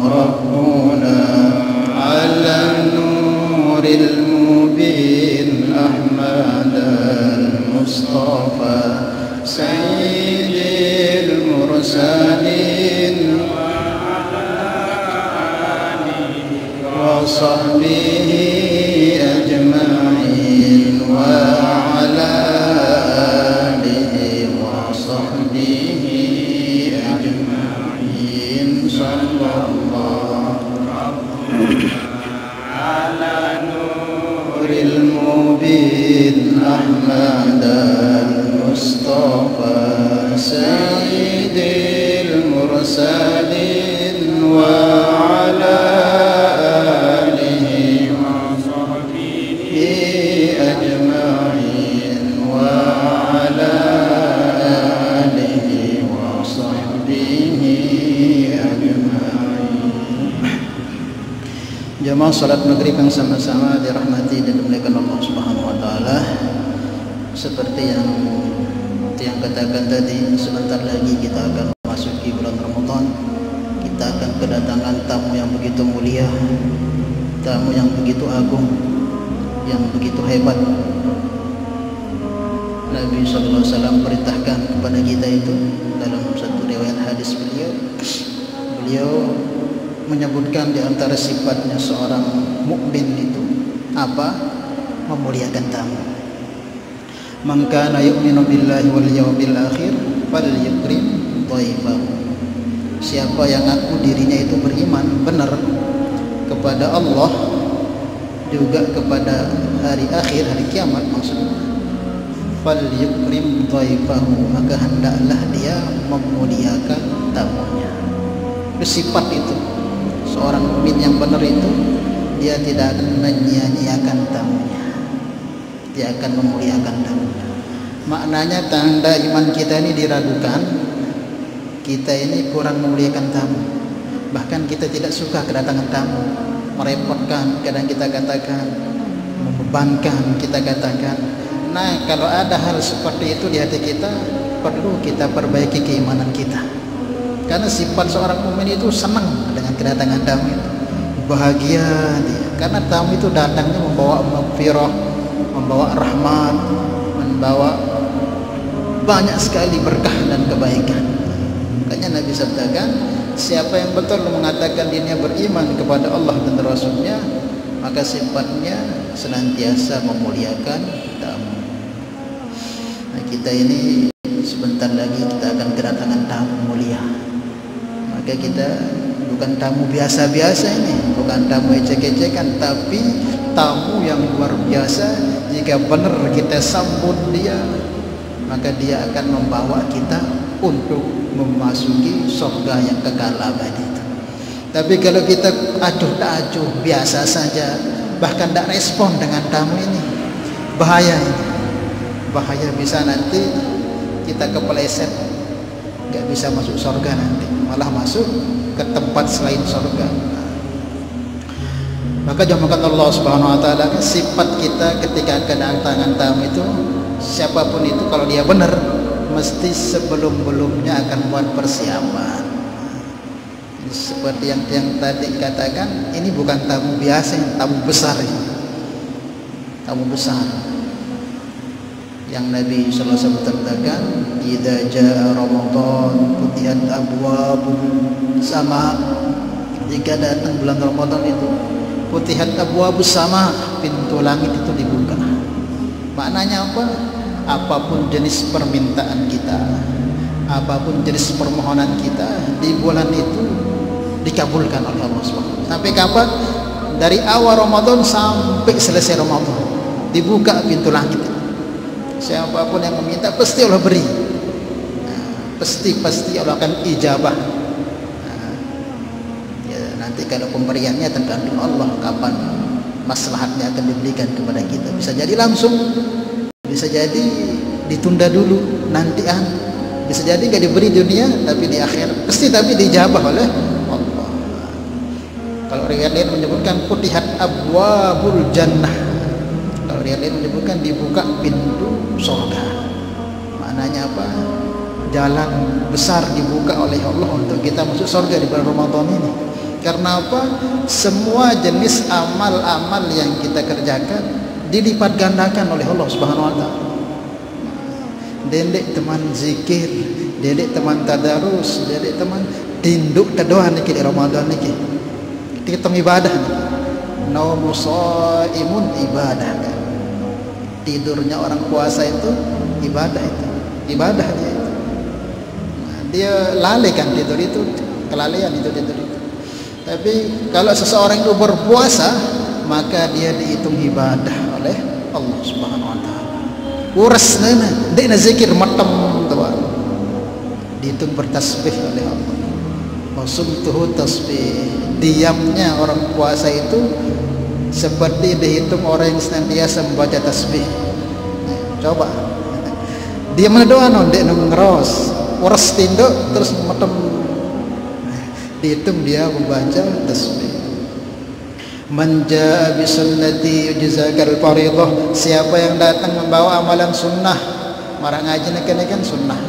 ربنا على النور المبين أحمد المصطفى سيد المرسلين وصحبه أجمعين وعلى آله وصحبه أجمعين صلى الله على نور المبين أحمد المصطفى سيد المرسلين وعلى آله وصحبه أجمعين وعلى آله وصحبه أجمعين. Jamaah salat maghrib yang sama-sama dirahmati dan dimuliakan Allah Subhanahu wa taala. Seperti yang katakan tadi, sebentar lagi kita akan memasuki bulan Ramadan. Kita akan kedatangan tamu yang begitu mulia, tamu yang begitu agung, yang begitu hebat. Nabi sallallahu alaihi wasallam perintahkan kepada kita itu dalam satu riwayat hadis beliau menyebutkan di antara sifatnya seorang mukmin itu apa? Memuliakan tamu. Man kana yu'minu billahi wal yawmil akhir falyukrim dhaifahu. Siapa yang ngaku dirinya itu beriman benar kepada Allah juga kepada hari akhir, hari kiamat maksudnya, falyukrim dhaifahu, maka hendaklah dia memuliakan tamunya. Sifat itu seorang mukmin yang benar itu, dia tidak akan menyia-nyiakan tamunya, dia akan memuliakan tamunya. Maknanya tanda iman kita ini diragukan, kita ini kurang memuliakan tamu. Bahkan kita tidak suka kedatangan tamu, merepotkan, kadang kita katakan membebankan, kita katakan. Nah, kalau ada hal seperti itu di hati kita, perlu kita perbaiki keimanan kita. Karena sifat seorang mukmin itu senang dengan kedatangan tamu itu, bahagia dia. Karena tamu itu datangnya membawa maghfirah, membawa rahmat, membawa banyak sekali berkah dan kebaikan. Makanya Nabi sabdakan, siapa yang betul mengatakan dirinya beriman kepada Allah dan Rasulnya, maka sifatnya senantiasa memuliakan tamu. Nah, kita ini sebentar lagi kita akan kedatangan tamu mulia. Maka kita bukan tamu biasa-biasa ini, bukan tamu ecek-ecekan, tapi tamu yang luar biasa. Jika benar kita sambut dia, maka dia akan membawa kita untuk memasuki surga yang kekal abadi itu. Tapi kalau kita acuh tak acuh, biasa saja, bahkan tak respon dengan tamu ini, bahaya ini. Bahaya, bisa nanti kita kepeleset, nggak bisa masuk surga nanti, malah masuk ke tempat selain surga. Maka jamakan Allah Subhanahu wa taala, sifat kita ketika kedatangan tamu itu, siapapun itu, kalau dia benar, mesti sebelum-belumnya akan buat persiapan. Seperti yang tadi katakan, ini bukan tamu biasa, ini tamu besar ini. Tamu besar. Yang Nabi sallallahu alaihi wasallam katakan, "Idza jaa Ramadan futihat abwabus sama." Jika datang bulan Ramadan itu, futihat abwabus sama, pintu langit itu dibuka. Maknanya apa? Apapun jenis permintaan kita, apapun jenis permohonan kita di bulan itu dikabulkan oleh Allah SWT. Sampai kapan? Dari awal Ramadan sampai selesai Ramadan, dibuka pintu langit. Siapapun yang meminta pasti Allah beri. Pasti Allah akan ijabah. Ya, nanti kalau pemberiannya tergantung Allah, kapan maslahatnya akan diberikan kepada kita. Bisa jadi langsung, bisa jadi ditunda dulu nantian, bisa jadi nggak diberi dunia tapi di akhir pasti, tapi dijabah oleh Allah. Kalau riwayat lain menyebutkan futihat abwabul jannah, kalau riwayat lain menyebutkan dibuka pintu surga. Maknanya apa? Jalan besar dibuka oleh Allah untuk kita masuk surga di bulan Ramadan ini. Karena apa? Semua jenis amal-amal yang kita kerjakan dilipat gandakan oleh Allah Subhanahu wa taala. Dedek teman zikir, dedek teman tadarus, dedek teman tinduk tadoa niki di Ramadan niki. Kita ibadah. Naumu shaimun ibadah kan. Tidurnya orang puasa itu ibadah itu. Ibadah dia itu. Dia lalai kan tidur itu, kelalaian itu tidur itu. Tapi kalau seseorang itu berpuasa, maka dia dihitung ibadah oleh Allah Subhanahu wa taala. Uras nana, dek zikir matam tuan. Dihitung bertasbih oleh Allah. Wasumtuhu tasbih. Diamnya orang puasa itu seperti dihitung orang yang senantiasa membaca tasbih. Coba. Dia mendoa non dek ngeros, uras tinduk terus matam. Dihitung dia membaca tasbih. Man jaa bi sunnati yujzakal fardhah. Siapa yang datang membawa amalan sunnah, marah ngaji kan sunnah.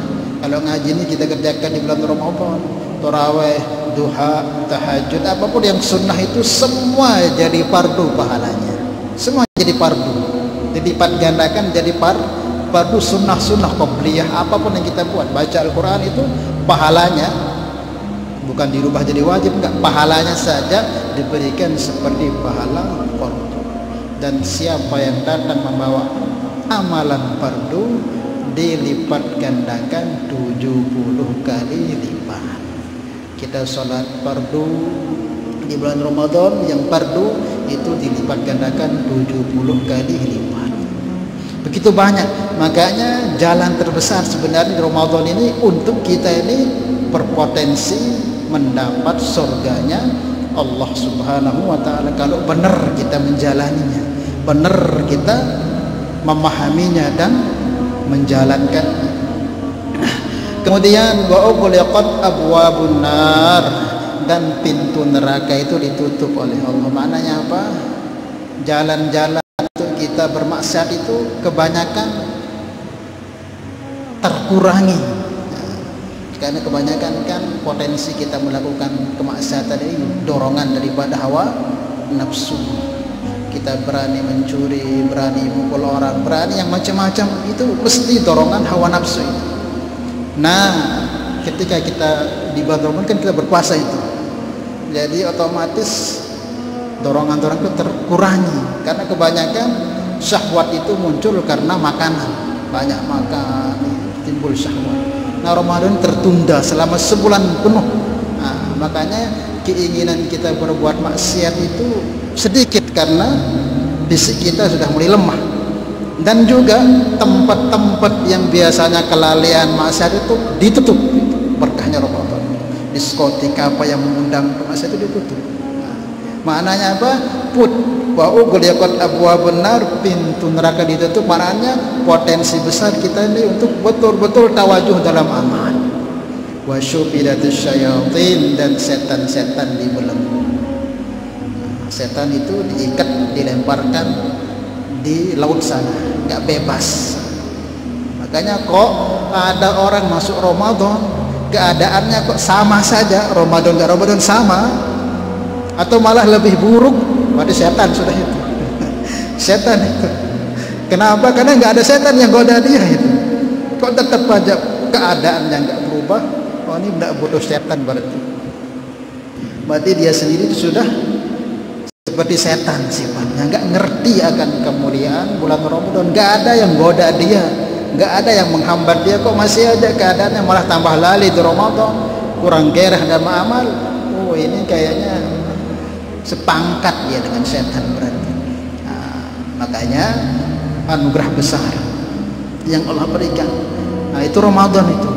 Kalau ngaji ini kita kerjakan di bulan Ramadan, tarawih, duha, tahajud, apapun yang sunnah itu semua jadi fardu pahalanya. Semua jadi fardu. Dilipat gandakan jadi fardu sunnah qabliyah, apapun yang kita buat. Baca Al-Qur'an itu pahalanya bukan dirubah jadi wajib, enggak, pahalanya saja diberikan seperti pahala fardu. Dan siapa yang datang membawa amalan fardu dilipat gandakan 70 kali lipat. Kita sholat fardu di bulan Ramadan yang fardu itu dilipat gandakan 70 kali lipat. Begitu banyak. Makanya jalan terbesar sebenarnya di Ramadan ini untuk kita ini berpotensi mendapat surganya Allah Subhanahu wa taala kalau benar kita menjalaninya, benar kita memahaminya dan menjalankannya. Kemudian wa ughliqat abwabun nar, dan pintu neraka itu ditutup oleh Allah. Maknanya apa? Jalan-jalan untuk kita bermaksiat itu kebanyakan terkurangi. Karena kebanyakan kan potensi kita melakukan kemaksiatan ini dorongan daripada hawa nafsu. Kita berani mencuri, berani mukul orang, berani yang macam-macam, itu mesti dorongan hawa nafsu itu. Nah, ketika kita di bulan Ramadan kan kita berpuasa itu, jadi otomatis dorongan-dorongan itu terkurangi karena kebanyakan syahwat itu muncul karena makanan, banyak makan timbul syahwat. Nah, Ramadan tertunda selama sebulan penuh. Nah, makanya keinginan kita berbuat maksiat itu sedikit karena fisik kita sudah mulai lemah. Dan juga tempat-tempat yang biasanya kelalaian maksiat itu ditutup. Berkahnya Ramadan. Diskotik apa yang mengundang maksiat itu ditutup. Nah, maknanya apa? Wa ughliqat abwabun nar, pintu neraka ditutup. Maknanya potensi besar kita ini untuk betul-betul tawajuh dalam amal. Wa syubidatus syayatin, dan setan-setan dibelenggu. Setan itu diikat, dilemparkan di laut sana, nggak bebas. Makanya kok ada orang masuk Ramadan keadaannya kok sama saja, Ramadan nggak Ramadan sama, atau malah lebih buruk. Pada setan sudah itu. Setan itu. Kenapa? Karena nggak ada setan yang goda dia itu. Kok tetap aja keadaannya nggak berubah? Oh, ini nggak butuh setan berarti. Berarti dia sendiri itu sudah seperti setan sifatnya, nggak ngerti akan kemuliaan bulan Ramadan. Nggak ada yang goda dia, nggak ada yang menghambat dia. Kok masih aja keadaannya malah tambah lali di Ramadan, kurang gairah dalam amal. Oh, ini kayaknya sepangkat dia dengan setan berarti. Nah, makanya anugerah besar yang Allah berikan. Nah, itu Ramadan itu.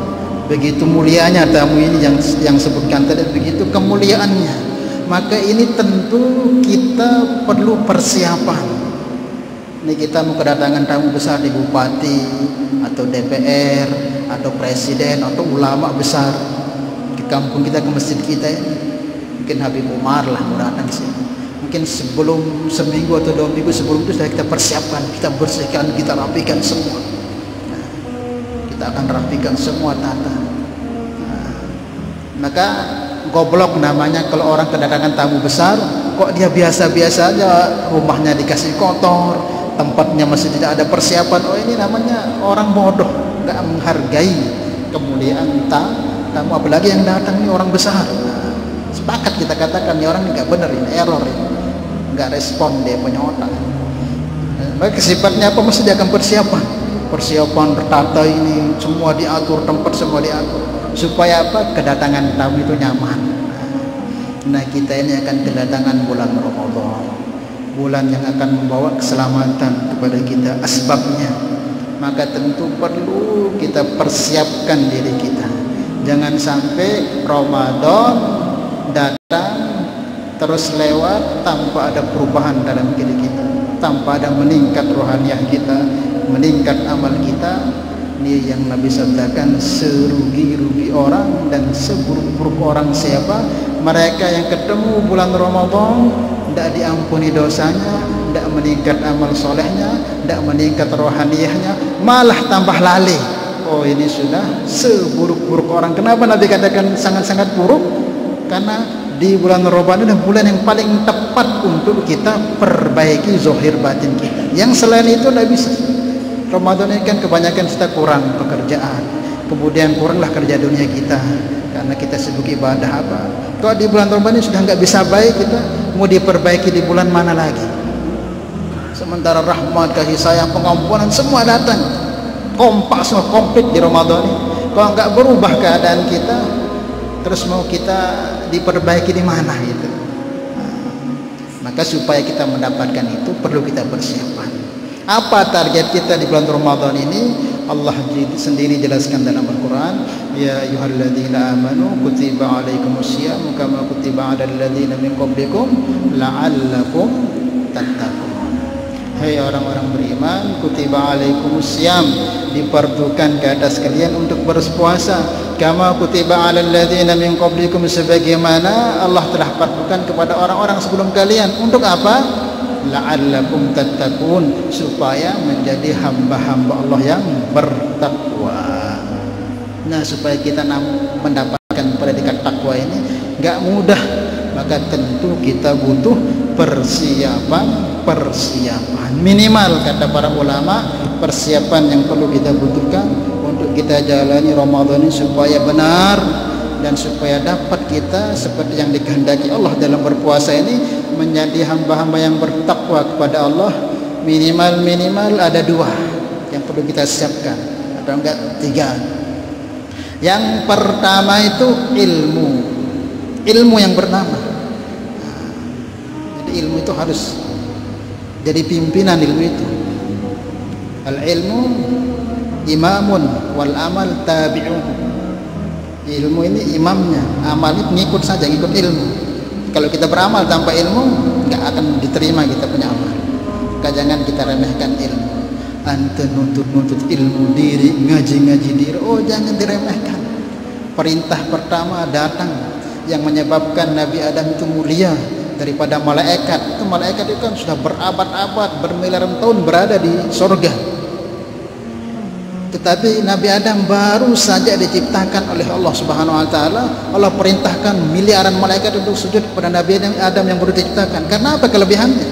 Begitu mulianya tamu ini yang sebutkan tadi, begitu kemuliaannya. Maka ini tentu kita perlu persiapan. Ini kita mau kedatangan tamu besar di bupati atau DPR atau presiden atau ulama besar di kampung kita, ke masjid kita ini. Mungkin Habib Umar lah datang sini. Mungkin sebelum seminggu atau 2 minggu sebelum itu sudah kita persiapkan, kita bersihkan, kita rapikan semua. Nah, kita akan rapikan semua tata. Nah, maka goblok namanya kalau orang kedatangan tamu besar, kok dia biasa-biasa aja, rumahnya dikasih kotor, tempatnya masih tidak ada persiapan. Oh, ini namanya orang bodoh, nggak menghargai kemuliaan tamu, apalagi yang datang ini orang besar. Nah, sepakat kita katakan ini orang ini nggak benar, ini error, ini nggak respon dia punya otak. Maka sifatnya apa, mesti dia akan persiapan bertata, ini semua diatur, tempat semua diatur, supaya apa, kedatangan tamu itu nyaman. Nah, kita ini akan kedatangan bulan Ramadan, bulan yang akan membawa keselamatan kepada kita, asbabnya. Maka tentu perlu kita persiapkan diri kita. Jangan sampai Ramadan datang terus lewat tanpa ada perubahan dalam diri kita, tanpa ada meningkat rohaniah kita, meningkat amal kita. Ini yang Nabi sabdakan, serugi-rugi orang dan seburuk-buruk orang siapa? Mereka yang ketemu bulan Ramadan tidak diampuni dosanya, tidak meningkat amal solehnya, tidak meningkat rohaniahnya, malah tambah lalai. Oh, ini sudah seburuk-buruk orang. Kenapa Nabi katakan sangat-sangat buruk? Karena di bulan Ramadan adalah bulan yang paling tepat untuk kita perbaiki zahir batin kita. Yang selain itu tidak bisa. Ramadan ini kan kebanyakan kita kurang pekerjaan, kemudian kuranglah kerja dunia kita karena kita sibuk ibadah apa. Kalau di bulan Ramadan ini sudah nggak bisa baik, kita mau diperbaiki di bulan mana lagi? Sementara rahmat, kasih sayang, pengampunan semua datang kompak semua, komplit di Ramadan ini. Kalau nggak berubah keadaan kita, terus mau kita diperbaiki di mana itu? Maka supaya kita mendapatkan itu perlu kita persiapan. Apa target kita di bulan Ramadan ini? Allah sendiri jelaskan dalam Al-Quran, ya ayyuhalladzina amanu kutiba alaikumusiyam kama kutiba alal ladzina min qablikum la'allakum tattaqun. Hai orang-orang beriman, kutiba alaikumusiyam, diperdukan ke atas kalian untuk berpuasa, kama kutiba alal ladzina min qablikum, sebagaimana Allah telah perdukan kepada orang-orang sebelum kalian. Untuk apa? La'allakum tattaqun, supaya menjadi hamba-hamba Allah yang bertakwa. Nah, supaya kita mendapatkan predikat takwa ini enggak mudah, maka tentu kita butuh persiapan. Minimal kata para ulama, persiapan yang perlu kita butuhkan untuk kita jalani Ramadan ini supaya benar dan supaya dapat kita seperti yang dikehendaki Allah dalam berpuasa ini, menjadi hamba-hamba yang bertakwa kepada Allah. Minimal ada 2 yang perlu kita siapkan, atau enggak 3. Yang pertama itu ilmu yang pertama. Jadi ilmu itu harus jadi pimpinan. Ilmu itu, al ilmu imamun wal amal tabi'uhu. Ilmu ini imamnya, amal ini ngikut saja, ngikut ilmu. Kalau kita beramal tanpa ilmu, nggak akan diterima kita punya amal. Maka jangan kita remehkan ilmu. Ante nuntut ilmu diri, ngaji diri, oh jangan diremehkan. Perintah pertama datang yang menyebabkan Nabi Adam itu mulia daripada malaikat. Itu malaikat itu kan sudah berabad-abad, bermiliaran tahun berada di surga. Tetapi Nabi Adam baru saja diciptakan oleh Allah Subhanahu wa taala. Allah perintahkan miliaran malaikat untuk sujud kepada Nabi Adam yang baru diciptakan. Karena apa kelebihannya?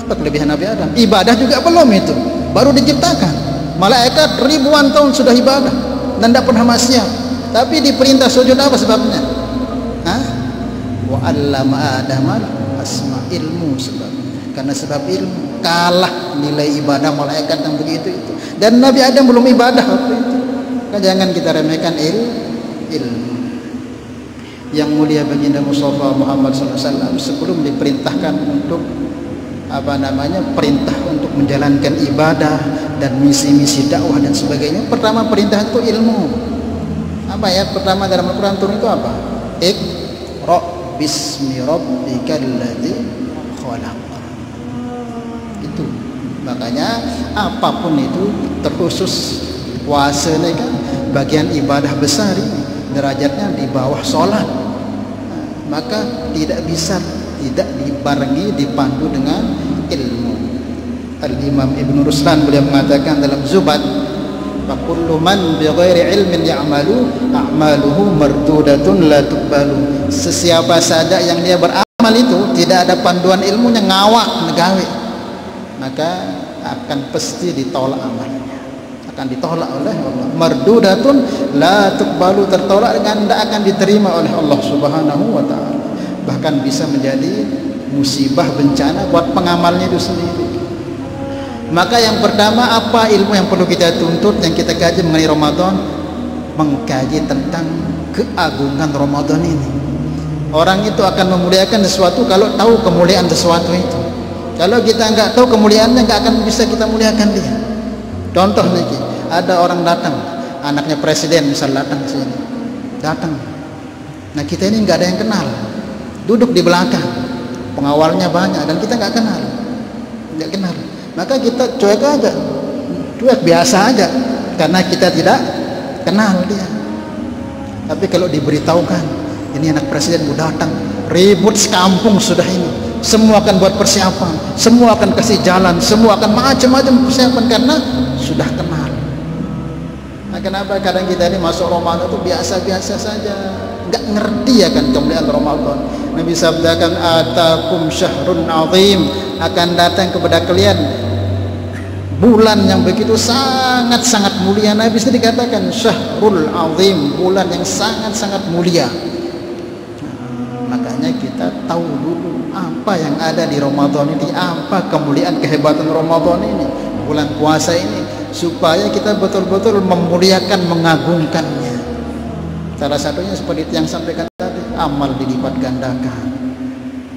Apa kelebihan Nabi Adam? Ibadah juga belum, itu baru diciptakan. Malaikat ribuan tahun sudah ibadah dan tidak pernah maksiat. Tapi diperintah sujud, apa sebabnya? Wa 'allama Adama asma, ilmu sebabnya. Karena sebab ilmu kalah nilai ibadah malaikat yang begitu itu. Dan Nabi Adam belum ibadah waktu itu. Kan jangan kita remehkan ilmu. Yang mulia baginda Mustafa Muhammad SAW sebelum diperintahkan untuk perintah untuk menjalankan ibadah dan misi-misi dakwah dan sebagainya, pertama perintah itu ilmu. Apa ayat pertama dalam Al-Quran turun itu apa? Iqra bismi rabbikal ladzi khalaq. Itu makanya apapun itu, terkhusus puasa ini kan bagian ibadah besar ini, derajatnya di bawah sholat. Maka tidak bisa tidak dibarengi, dipandu dengan ilmu. Al-Imam Ibn Ruslan beliau mengatakan dalam Zubat, fa kullu man bighairi ilmin ya'malu a'maluhu mardudatun la tuqbalu. Sesiapa saja yang dia beramal itu tidak ada panduan ilmunya, ngawak negawe, maka akan pasti ditolak amalnya, akan ditolak oleh Allah. Mardudatun la tuqbalu, tertolak dengan tidak akan diterima oleh Allah Subhanahu wa taala. Bahkan bisa menjadi musibah, bencana buat pengamalnya itu sendiri. Maka yang pertama, apa ilmu yang perlu kita tuntut, yang kita kaji mengenai Ramadan? Mengkaji tentang keagungan Ramadan ini. Orang itu akan memuliakan sesuatu kalau tahu kemuliaan sesuatu itu. Kalau kita nggak tahu kemuliaannya, nggak akan bisa kita muliakan dia. Contoh nih, ada orang datang, anaknya presiden misal datang ke sini, datang. Nah kita ini nggak ada yang kenal, duduk di belakang, pengawalnya banyak dan kita nggak kenal. Maka kita cuek aja, cuek biasa aja, karena kita tidak kenal dia. Tapi kalau diberitahukan, ini anak presiden mau datang, ribut sekampung sudah ini, semua akan buat persiapan, semua akan kasih jalan, semua akan macam-macam persiapan karena sudah kenal. Nah kenapa kadang kita ini masuk Ramadan itu biasa-biasa saja, nggak ngerti ya kan kemuliaan Ramadan. Nabi sabdakan, atakum syahrun azim, akan datang kepada kalian bulan yang begitu sangat-sangat mulia. Nabi sendiri dikatakan syahrul azim, bulan yang sangat-sangat mulia. Makanya kita tahu dulu apa yang ada di Ramadan ini, apa kemuliaan kehebatan Ramadan ini, bulan puasa ini, supaya kita betul-betul memuliakan, mengagungkannya. Salah satunya seperti yang sampaikan tadi, amal dilipat gandakan.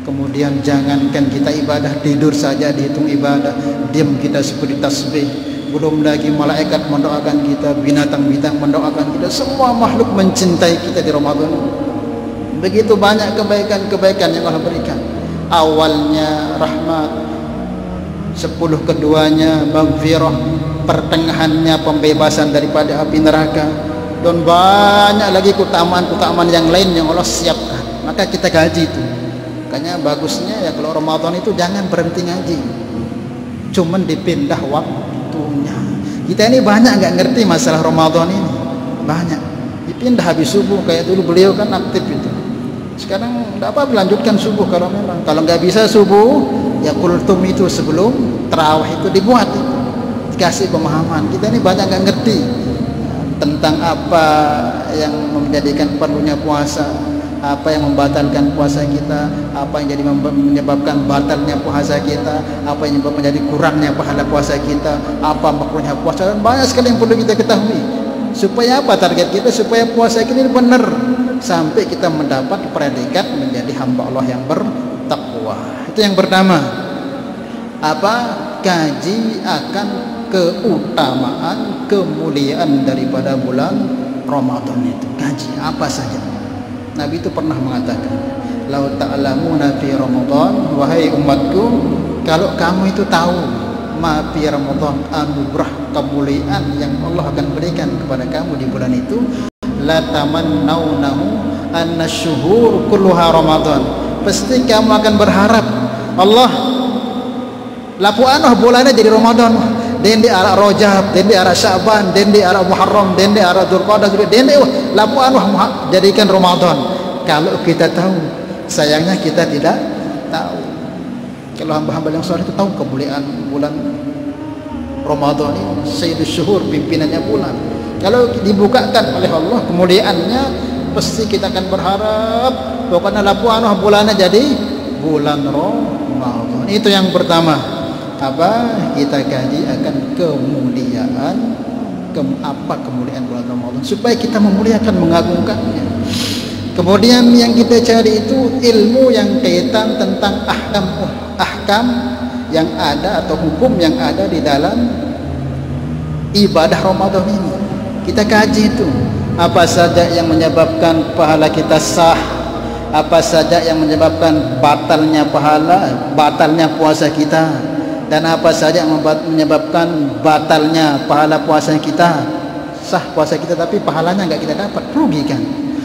Kemudian jangankan kita ibadah, tidur saja dihitung ibadah, diam kita seperti tasbih. Belum lagi malaikat mendoakan kita, binatang-binatang mendoakan kita, semua makhluk mencintai kita di Ramadan. Begitu banyak kebaikan-kebaikan yang Allah berikan. Awalnya rahmat, 10 keduanya maghfirah, pertengahannya pembebasan daripada api neraka, dan banyak lagi keutamaan-keutamaan yang lain yang Allah siapkan. Maka kita kaji itu. Makanya bagusnya ya kalau Ramadan itu jangan berhenti ngaji, cuman dipindah waktunya. Kita ini banyak nggak ngerti masalah Ramadan ini, banyak dipindah habis subuh. Kayak dulu beliau kan aktif itu, sekarang tidak apa melanjutkan subuh kalau memang. Kalau nggak bisa subuh ya kultum itu sebelum tarawih itu dibuat, dikasih pemahaman. Kita ini banyak nggak ngerti tentang apa yang menjadikan perlunya puasa, apa yang membatalkan puasa kita, apa yang jadi menyebabkan batalnya puasa kita, apa yang menjadi kurangnya pahala puasa kita, apa makruhnya puasa, dan banyak sekali yang perlu kita ketahui. Supaya apa target kita? Supaya puasa kita ini benar, sampai kita mendapat predikat menjadi hamba Allah yang bertakwa. Itu yang pertama. Apa? Kaji akan keutamaan, kemuliaan daripada bulan Ramadan itu. Kaji apa saja. Nabi itu pernah mengatakan, "Lau ta'lamuna fi Ramadan, wahai umatku, kalau kamu itu tahu ma fi Ramadan, anugerah kemuliaan yang Allah akan berikan kepada kamu di bulan itu, la tamannaunahu anna syuhur kulluha Ramadan." Pasti kamu akan berharap Allah lapu anoh bulannya jadi Ramadan. Den di arah Rajab, den di arah Sya'ban, den di arah Muharram, den di arah Dzulqa'dah, den di lapu anu jadikan Ramadan. Kalau kita tahu, sayangnya kita tidak tahu. Kalau hamba-hamba yang saleh itu tahu kemuliaan bulan Ramadan ini, sayyidus syuhur, pimpinannya bulan. Kalau dibukakan oleh Allah kemuliaannya, pasti kita akan berharap pokoknya lapu anu bulannya jadi bulan Ramadan. Itu yang pertama. Apa kita kaji akan kemuliaan, kemuliaan bulan Ramadan, supaya kita memuliakan, mengagungkannya. Kemudian yang kita cari itu ilmu yang kaitan tentang ahkam yang ada atau hukum yang ada di dalam ibadah Ramadan ini. Kita kaji itu apa saja yang menyebabkan pahala kita sah, apa saja yang menyebabkan batalnya pahala, batalnya puasa kita, dan apa saja yang menyebabkan batalnya pahala puasa kita. Sah puasa kita tapi pahalanya enggak kita dapat, rugi kan.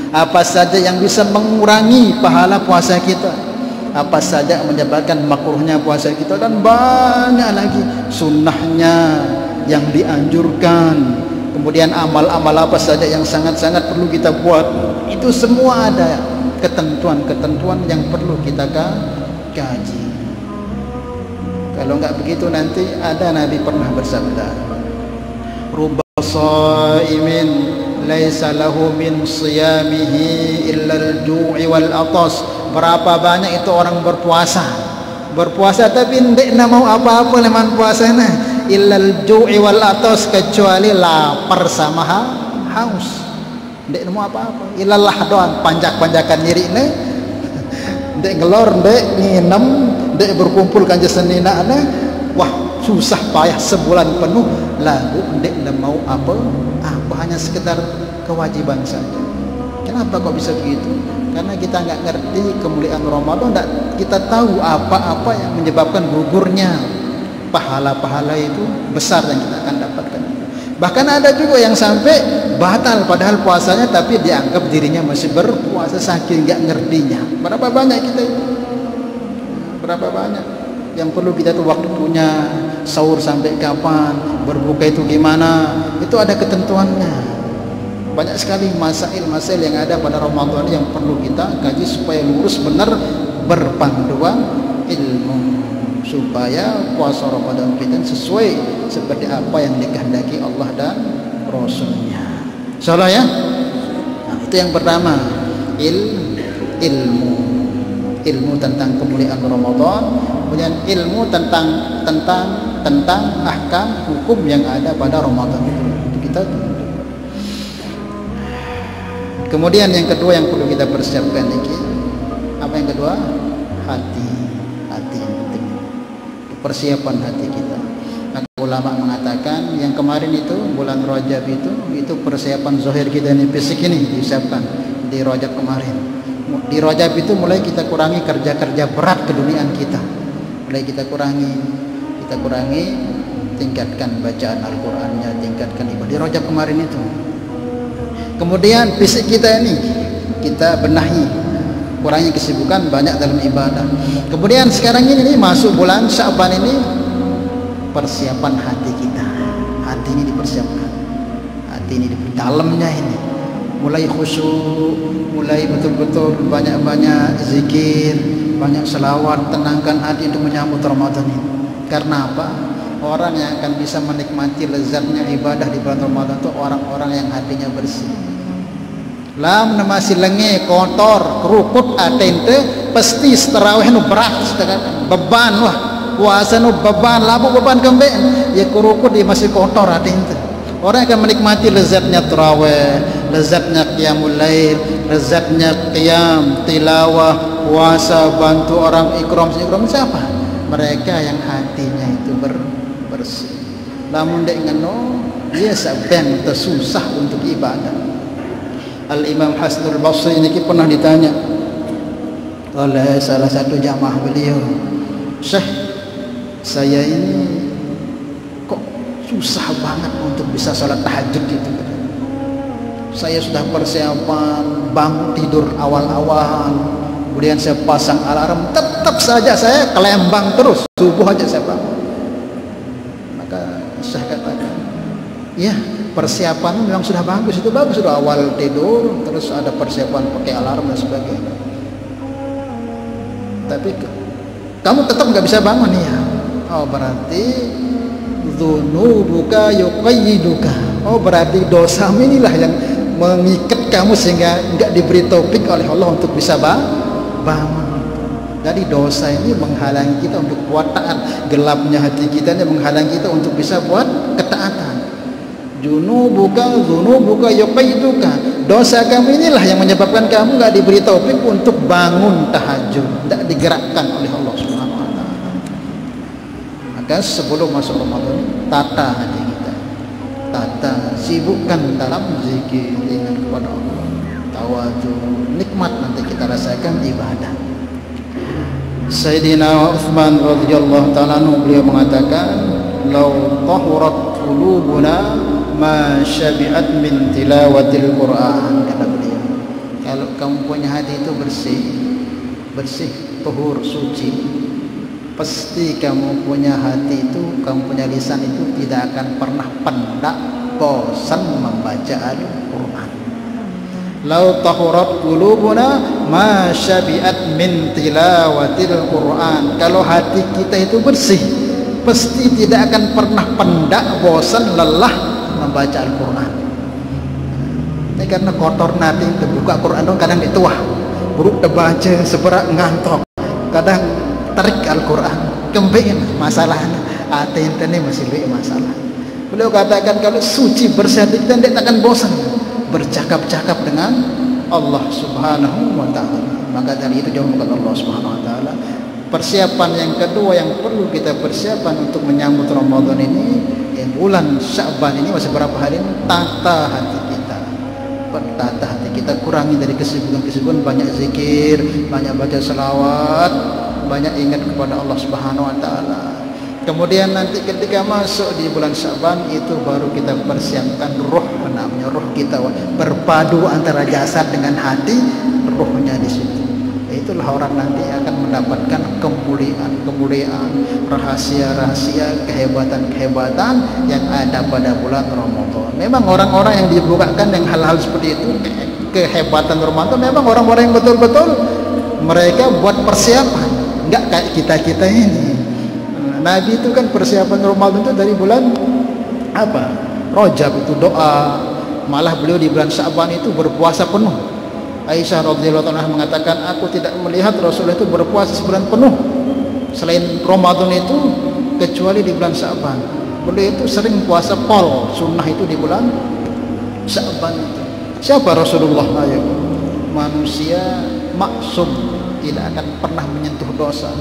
Apa saja yang bisa mengurangi pahala puasa kita, apa saja yang menyebabkan makruhnya puasa kita, dan banyak lagi sunnahnya yang dianjurkan, kemudian amal-amal apa saja yang sangat-sangat perlu kita buat, itu semua ada ketentuan-ketentuan yang perlu kita kaji. Kalau enggak begitu nanti ada Nabi pernah bersabda, rubba shaimin laisa lahu min siyamihi illa al-ju'i wal atas. Berapa banyak itu orang berpuasa tapi ndak mau apa-apa leman puasana, illa al-ju'i wal atas, kecuali lapar sama haus. Ndak mau apa-apa, ilallah doang panjak-panjakan dirine, ndak ngelor, ndak nginem, ndak berkumpul kanja senina ana. Wah, susah payah sebulan penuh lagu ndak mau apa hanya sekedar kewajiban saja. Kenapa kok bisa begitu? Karena kita nggak ngerti kemuliaan Ramadan, nggak kita tahu apa-apa yang menyebabkan gugurnya pahala-pahala itu besar yang kita akan dapatkan. Bahkan ada juga yang sampai batal padahal puasanya, tapi dianggap dirinya masih berpuasa saking nggak ngertinya. Berapa banyak kita itu? Berapa banyak yang perlu kita tuh waktunya, sahur sampai kapan, berbuka itu gimana, itu ada ketentuannya. Banyak sekali masail-masail yang ada pada Ramadan yang perlu kita kaji supaya lurus benar, berpanduan ilmu, supaya puasa Ramadan kita sesuai seperti apa yang dikehendaki Allah dan Rasulnya. Insyaallah ya. Nah, itu yang pertama, ilmu tentang kemuliaan Ramadan, kemudian ilmu tentang ahkam hukum yang ada pada Ramadan itu kita. Kemudian yang kedua yang perlu kita persiapkan lagi, apa yang kedua? Hati yang penting, persiapan hati kita. Maka ulama mengatakan yang kemarin itu bulan Rajab itu persiapan zahir kita ini, fisik ini disiapkan di Rajab kemarin. Di Rajab itu mulai kita kurangi kerja-kerja berat keduniaan kita, mulai kita kurangi, tingkatkan bacaan Al-Qur'annya, tingkatkan ibadah di Rajab kemarin itu. Kemudian fisik kita ini kita benahi, kurangi kesibukan banyak dalam ibadah. Kemudian sekarang ini masuk bulan Sya'ban ini, persiapan hati kita. Hati ini dipersiapkan, hati ini di dalamnya ini mulai khusyuk, mulai betul-betul banyak-banyak zikir, banyak selawat, tenangkan hati untuk menyambut Ramadan ini. Karena apa? Orang yang akan bisa menikmati lezatnya ibadah di bulan Ramadan itu orang-orang yang hatinya bersih. Lam masih lenge kotor kerukut atente pasti tarawih nu berat beban, wah puasa nu beban, labu beban kembe ya kerukut dia masih kotor atente. Orang akan menikmati lezatnya tarawih, lezatnya qiyamul lail, lezatnya qiyam, tilawah, puasa, bantu orang, ikram siapa? Mereka yang hatinya itu bersih. Lamun dek ngeno dia sabeng tersusah untuk ibadah. Al-Imam Hasanul Basri ini pernah ditanya oleh salah satu jamaah beliau, Syekh, saya ini kok susah banget untuk bisa sholat tahajud itu. Saya sudah persiapan bangun tidur awal-awal, kemudian saya pasang alarm, tetap saja saya kelembang terus, subuh aja saya bangun. Maka Syekh katakan, ya persiapan memang sudah bagus, itu bagus, sudah awal tidur terus ada persiapan pakai alarm dan sebagainya, tapi kamu tetap nggak bisa bangun ya. Oh berarti dzunubuka yuqayyiduka, oh berarti dosamu inilah yang mengikat kamu sehingga nggak diberi taufik oleh Allah untuk bisa bangun. Jadi dosa ini menghalangi kita untuk buat taat, gelapnya hati kita ini menghalangi kita untuk bisa buat ketaatan. Dzunubuka yuqayyiduka, dosa kamu inilah yang menyebabkan kamu nggak diberi taufik untuk bangun tahajud, tidak digerakkan oleh Allah Subhanahu wa taala. Maka sebelum masuk Ramadan, tata hati kita, sibukkan dalam zikir, ingat kepada Allah, tawadhu, nikmat nanti kita rasakan ibadah. Sayyidina Utsman radhiyallahu taala anhu beliau mengatakan, "Lau tahurat qulubuna ma syabi'at min tilawatil Quran," kata beliau. Kalau kamu punya hati itu bersih, tuhur, suci, pasti kamu punya hati itu, kamu punya lisan itu tidak akan pernah pendak bosan membaca Al-Quran. Lau tahurat qulubuna ma syabi'at min tilawatil Quran. Kalau hati kita itu bersih, pasti tidak akan pernah pendak, bosan, lelah membaca Al-Quran. Ini karena kotor nanti terbuka Quran dong, kadang dituah buruk terbaca seberat ngantok, kadang tarik Al-Quran kembali masalahnya hati ini masih lebih masalah. Beliau katakan kalau suci bersih hati kita tidak akan bosan bercakap-cakap dengan Allah Subhanahu wa ta'ala. Maka dari itu jauhkan Allah Subhanahu wa ta'ala. Persiapan yang kedua yang perlu kita persiapan untuk menyambut Ramadan ini, bulan Sya'ban ini masih berapa hari ini, tata hati kita. Tata hati kita, kurangi dari kesibukan-kesibukan, banyak zikir, banyak baca selawat, banyak ingat kepada Allah Subhanahu wa ta'ala. Kemudian nanti ketika masuk di bulan Sya'ban itu baru kita persiapkan roh, namanya roh kita berpadu antara jasad dengan hati, rohnya di situ. Itulah orang nanti akan mendapatkan kemuliaan, rahasia-rahasia, kehebatan yang ada pada bulan Ramadan. Memang orang-orang yang dibukakan dengan hal-hal seperti itu, kehebatan Ramadan, memang orang-orang yang betul-betul mereka buat persiapan, enggak kayak kita-kita ini. Nabi itu kan persiapan Ramadan itu dari bulan apa? Rajab itu doa. Malah beliau di bulan Sya'ban itu berpuasa penuh. Aisyah radhiyallahu anha mengatakan, aku tidak melihat Rasulullah itu berpuasa sebulan penuh selain Ramadan itu, kecuali di bulan Sya'ban. Beliau itu sering puasa pol, sunnah itu di bulan Sya'ban itu. Siapa Rasulullah? Ayo, manusia maksum, tidak akan pernah menyentuh dosa.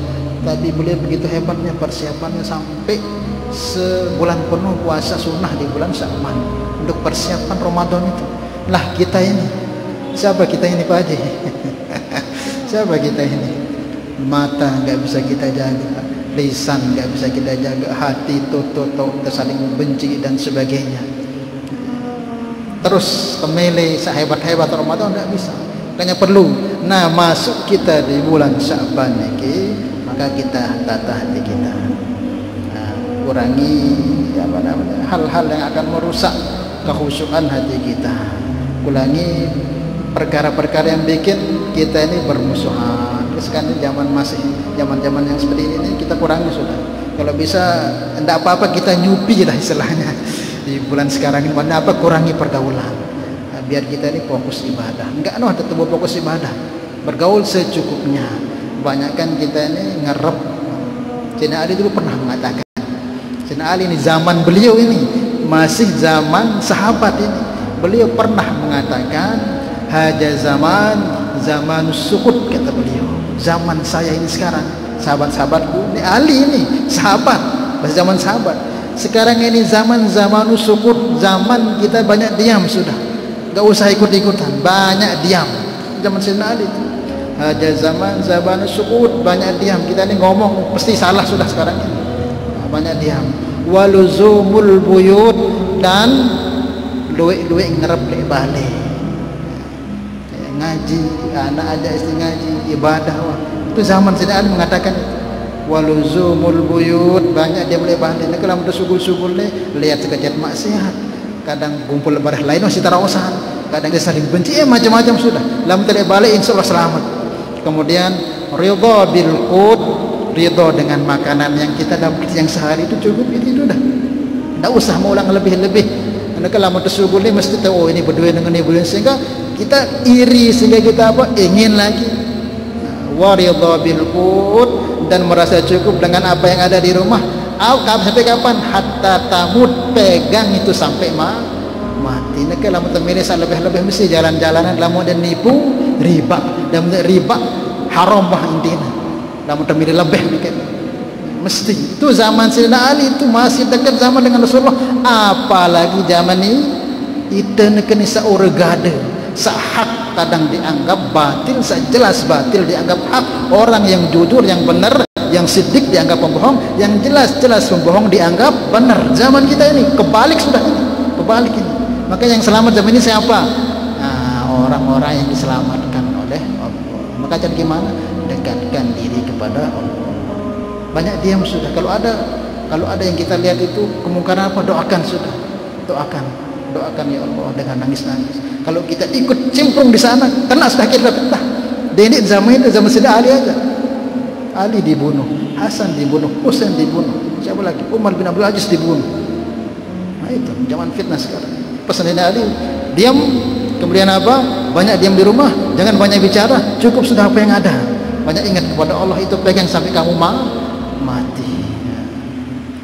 Tapi beliau begitu hebatnya persiapannya sampai sebulan penuh puasa sunnah di bulan Sya'ban untuk persiapan Ramadan itu. Lah kita ini, siapa kita ini Pak Haji? Siapa kita ini? Mata nggak bisa kita jaga, lisan nggak bisa kita jaga, hati tutup, saling benci dan sebagainya. Terus kemele sehebat-hebat Ramadan nggak bisa. Makanya perlu. Nah, masuk kita di bulan Sya'ban ini, maka kita tata hati kita, kurangi hal-hal yang akan merusak kekhusyukan hati kita, kurangi perkara-perkara yang bikin kita ini bermusuhan. Sekarang zaman yang seperti ini kita kurangi sudah. Kalau bisa tidak apa-apa kita nyupi lah istilahnya di bulan sekarang ini. Apa, kurangi pergaulan, biar kita ini fokus ibadah. Enggak tetap fokus ibadah, bergaul secukupnya. Banyakkan kita ini ngerep. Sayyidina Ali dulu pernah mengatakan, Sayyidina Ali ini zaman beliau ini masih zaman sahabat ini, beliau pernah mengatakan, haja zaman sukut, kata beliau. Zaman saya ini sekarang, sahabat-sahabatku ini, Ali ini sahabat, masih zaman sahabat. Sekarang ini zaman sukut, zaman kita banyak diam sudah, nggak usah ikut-ikutan, banyak diam. Zaman Sayyidina Ali itu haja zaman sukut, banyak diam. Kita ini ngomong mesti salah sudah sekarang ini, banyak diam. Waluzumul buyut, dan luwek ngerep balik ngaji, anak aja istri ngaji, ibadah. Itu zaman Sayyidina Ali mengatakan waluzumul buyut, banyak dia boleh balik. Ini kalau udah sugul-sugul nih, lihat sekejap maksiat, kadang kumpul lebaran lain masih tarawusan, kadang dia saling benci, macam-macam sudah. Lalu tidak balik, insya Allah selamat. Kemudian ridha bil qut, ridha dengan makanan yang kita dapat yang sehari itu cukup, itu dah. Tidak usah mengulang lebih-lebih. Karena kalau mau tersugul ini mesti tahu, oh ini berdua dengan ini berdua, sehingga kita iri, sehingga kita apa, ingin lagi. Wa ridha bil qut, dan merasa cukup dengan apa yang ada di rumah. Sampai kapan? Hatta tamut, pegang itu sampai mati. Nak kalau kita milih lebih-lebih mesti jalan-jalanan, lamun dan nipu riba, dan riba haram bah intinya. Lamun kita milih lebih mikir mesti. Itu zaman Sayyidina Ali itu masih dekat zaman dengan Rasulullah. Apalagi zaman ini itu nekeni saurgade, sahak kadang dianggap batil, sejelas batil dianggap hak. Orang yang jujur, yang benar, yang sidik dianggap pembohong, yang jelas-jelas pembohong dianggap benar. Zaman kita ini kebalik sudah ini, kebalik ini. Maka yang selamat zaman ini siapa? Nah, orang-orang yang diselamatkan oleh Allah. Maka cara gimana? Dekatkan diri kepada Allah. Banyak diam sudah. Kalau ada yang kita lihat itu kemungkaran apa, doakan sudah, doakan. doakan ya Allah dengan nangis-nangis. Kalau kita ikut cemplung di sana, kena sudah kita fitnah. Ini zaman itu zaman Sayyidina Ali aja. Ali dibunuh, Hasan dibunuh, Husain dibunuh, siapa lagi? Umar bin Abdul Aziz dibunuh. Nah itu zaman fitnah sekarang. Pesan Sayyidina Ali, diam. Kemudian apa? Banyak diam di rumah, jangan banyak bicara, cukup sudah apa yang ada. Banyak ingat kepada Allah, itu pegang sampai kamu mati.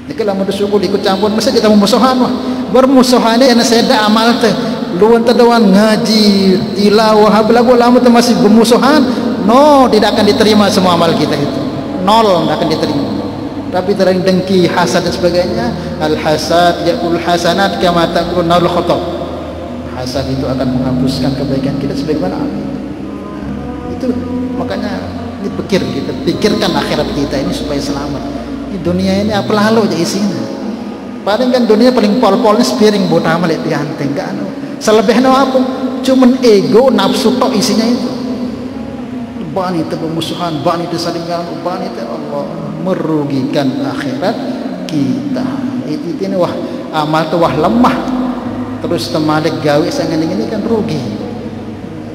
Jadi kalau mau disuruh ikut campur, mesti kita memusuhan wah. Bermusuhan ini saya ada amal teh. Luan terdawan ngaji, tilawah, lagu lama tu masih bermusuhan. No, tidak akan diterima semua amal kita itu. Nol, tidak akan diterima. Tapi terang dengki, hasad dan sebagainya. Al hasad yakul hasanat kama taqul naul khotob. Hasad itu akan menghapuskan kebaikan kita sebagaimana amal. Itu makanya ini kita pikirkan akhirat kita ini supaya selamat. Di dunia ini apa lalu aja isinya. Paling kan dunia paling pol-polnya sepiring buat amal itu dianteng kan. Selebihnya apa? Cuman ego, nafsu tok isinya itu. Ban itu pemusuhan, ban itu salingan, ban itu Allah merugikan akhirat kita. Itu ini wah amal tu wah lemah. Terus temadek gawe sangan ini kan rugi.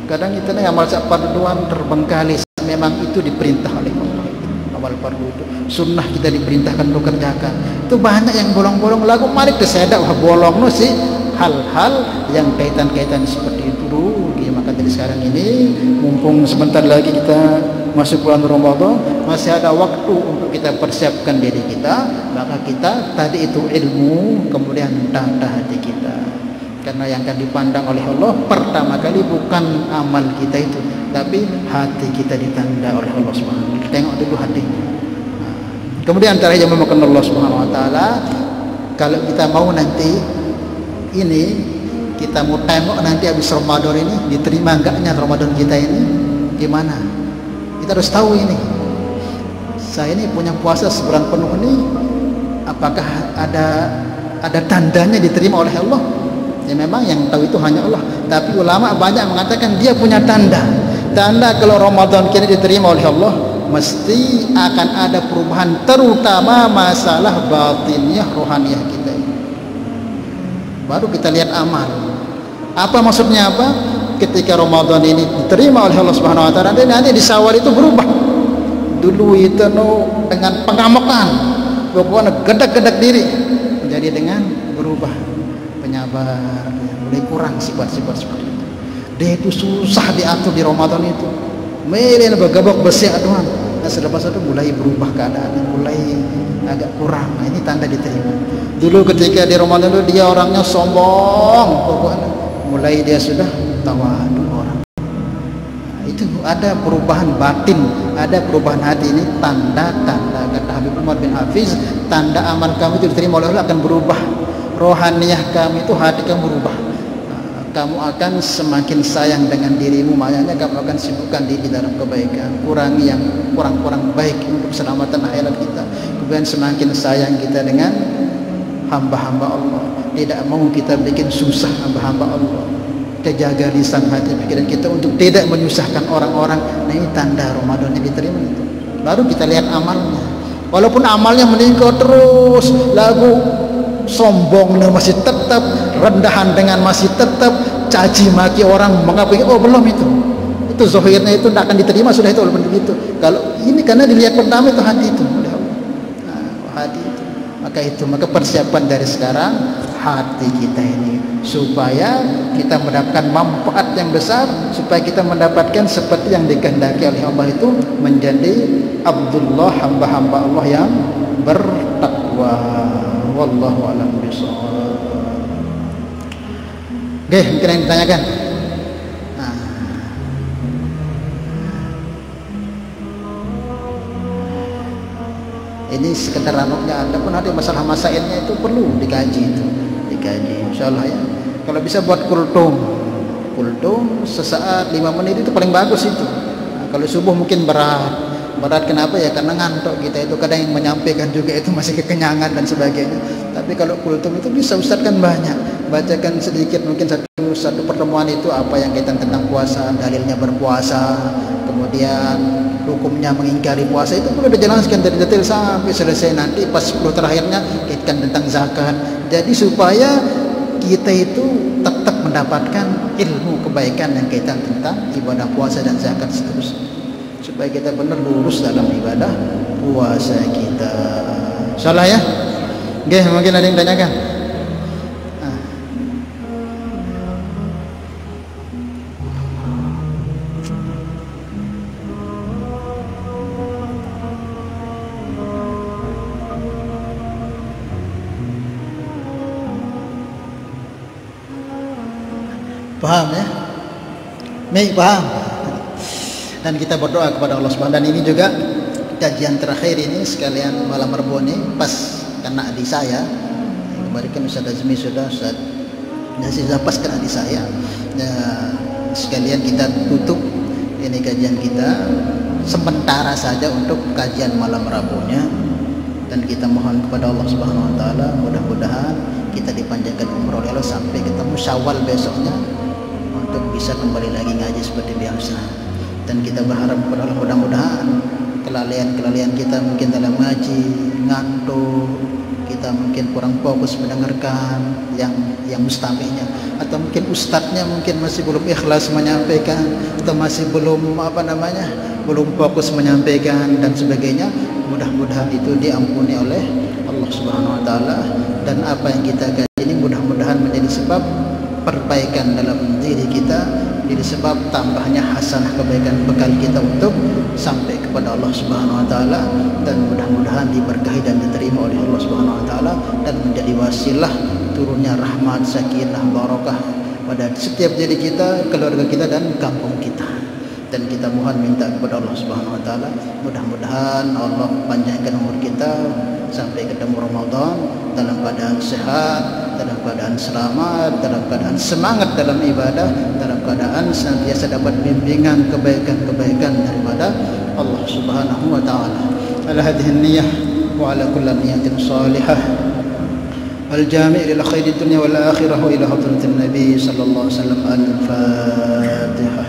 Kadang kita ni amal sak parduan terbengkalai. Memang itu diperintah oleh Allah. Amal fardu itu sunnah kita diperintahkan untuk kerjakan. Itu banyak yang bolong-bolong lagu malik kesedak wah bolong no sih hal-hal yang kaitan-kaitan seperti itu rugi. Maka dari sekarang ini mumpung sebentar lagi kita masuk bulan Ramadan, masih ada waktu untuk kita persiapkan diri kita, maka kita tadi itu ilmu, kemudian tanda hati kita. Karena yang akan dipandang oleh Allah pertama kali bukan amal kita itu, tapi hati kita ditanda oleh Allah Subhanahu wa taala. Tengok dulu hatinya. Kemudian antara yang memakan Allah Subhanahu wa taala, kalau kita mau nanti ini kita mau tengok nanti habis Ramadan ini diterima enggaknya Ramadan kita ini gimana? Kita harus tahu ini. Saya ini punya puasa sebulan penuh ini, apakah ada tandanya diterima oleh Allah? Ya memang yang tahu itu hanya Allah. Tapi ulama banyak mengatakan dia punya tanda. Tanda kalau Ramadan kini diterima oleh Allah, mesti akan ada perubahan, terutama masalah batinnya, rohaniah kita. Baru kita lihat amal. Apa maksudnya apa? Ketika Ramadan ini diterima oleh Allah Subhanahu wa taala, nanti di Syawal itu berubah. Dulu itu dengan pengamokan, pokoknya gedak-gedak diri, jadi dengan berubah penyabar, mulai kurang sifat-sifat seperti itu. Dia itu susah diatur di Ramadan itu. Melen bergabok bersih aduan. Nah, selepas itu mulai berubah keadaannya, mulai agak kurang. Nah, ini tanda diterima. Dulu ketika di Ramadan itu dia orangnya sombong, pokoknya mulai dia sudah tawadu orang. Nah, itu ada perubahan batin, ada perubahan hati. Ini tanda-tanda kata Habib Umar bin Hafiz, tanda amal kamu itu diterima oleh Allah akan berubah. Rohaniah kamu itu hati kamu berubah. Kamu akan semakin sayang dengan dirimu, makanya kamu akan sibukkan diri dalam kebaikan, kurangi yang kurang-kurang baik untuk keselamatan akhirat kita. Kemudian semakin sayang kita dengan hamba-hamba Allah, tidak mau kita bikin susah hamba-hamba Allah. Kita jaga lisan hati pikiran kita untuk tidak menyusahkan orang-orang. Nah ini tanda Ramadan yang diterima itu. Baru kita lihat amalnya. Walaupun amalnya meningkat terus, lagu sombongnya masih tetap, rendahan dengan masih tetap, caci maki orang mengapa oh belum itu zahirnya itu tidak akan diterima sudah itu walaupun begitu. Kalau ini karena dilihat pertama itu hati itu oleh Allah. Nah, hati itu maka persiapan dari sekarang hati kita ini supaya kita mendapatkan manfaat yang besar, supaya kita mendapatkan seperti yang dikehendaki oleh Allah itu menjadi Abdullah, hamba-hamba Allah yang bertakwa. Wallahu a'lam bishawab. Oke, mungkin yang ditanyakan. Nah. Ini sekedar anuknya, adapun nanti masalah-masailnya itu perlu dikaji insyaallah ya. Kalau bisa buat kultum sesaat 5 menit itu paling bagus itu. Nah, kalau subuh mungkin berat kenapa ya, karena ngantuk kita itu, kadang yang menyampaikan juga itu masih kekenyangan dan sebagainya. Tapi kalau kultum itu bisa Ustaz kan banyak, bacakan sedikit mungkin satu pertemuan itu apa yang kaitan tentang puasa, dalilnya berpuasa, kemudian hukumnya mengingkari puasa, itu perlu dijelaskan dari detail sampai selesai. Nanti pas 10 terakhirnya kaitkan tentang zakat. Jadi supaya kita itu tetap mendapatkan ilmu kebaikan yang kaitan tentang ibadah puasa dan zakat seterusnya, supaya kita benar lurus dalam ibadah puasa kita. Salah ya? Oke, mungkin ada yang tanyakan? Paham ya? Baik, paham. Dan kita berdoa kepada Allah Subhanahu. Dan ini juga kajian terakhir ini sekalian malam Rabu ini pas kena di saya. Kemarin kan Ustaz Azmi sudah, Ustaz Nasir pas kena di saya. Nah, sekalian kita tutup ini kajian kita sementara saja untuk kajian malam Rabunya, dan kita mohon kepada Allah Subhanahu wa taala mudah-mudahan kita dipanjangkan umur oleh Allah sampai ketemu Syawal besoknya untuk bisa kembali lagi ngaji seperti biasa. Dan kita berharap kepada Allah mudah-mudahan kelalaian kita mungkin dalam ngaji, ngantuk, kita mungkin kurang fokus mendengarkan yang mustami'nya, atau mungkin ustadznya mungkin masih belum ikhlas menyampaikan, atau masih belum belum fokus menyampaikan dan sebagainya. Mudah-mudahan itu diampuni oleh Allah Subhanahu wa taala, dan apa yang kita kaji ini mudah-mudahan menjadi sebab perbaikan dalam diri kita, jadi sebab tambahnya hasanah kebaikan bekal kita untuk sampai kepada Allah Subhanahu wa taala, dan mudah-mudahan diberkahi dan diterima oleh Allah Subhanahu wa taala, dan menjadi wasilah turunnya rahmat, sakinah, barakah pada setiap diri kita, keluarga kita dan kampung kita. Dan kita mohon minta kepada Allah Subhanahu wa taala mudah-mudahan Allah panjangkan umur kita sampai ketemu Ramadan dalam keadaan sehat, dalam keadaan selamat, dalam keadaan semangat dalam ibadah, dalam keadaan senantiasa dapat bimbingan kebaikan-kebaikan daripada Allah Subhanahu wa taala. Ala hadhihi niyyah wa ala kulli niyatin salihah wal jami' lil khairi dunya wal akhirah ila hadratin nabi sallallahu alaihi wasallam. Al-Fatihah.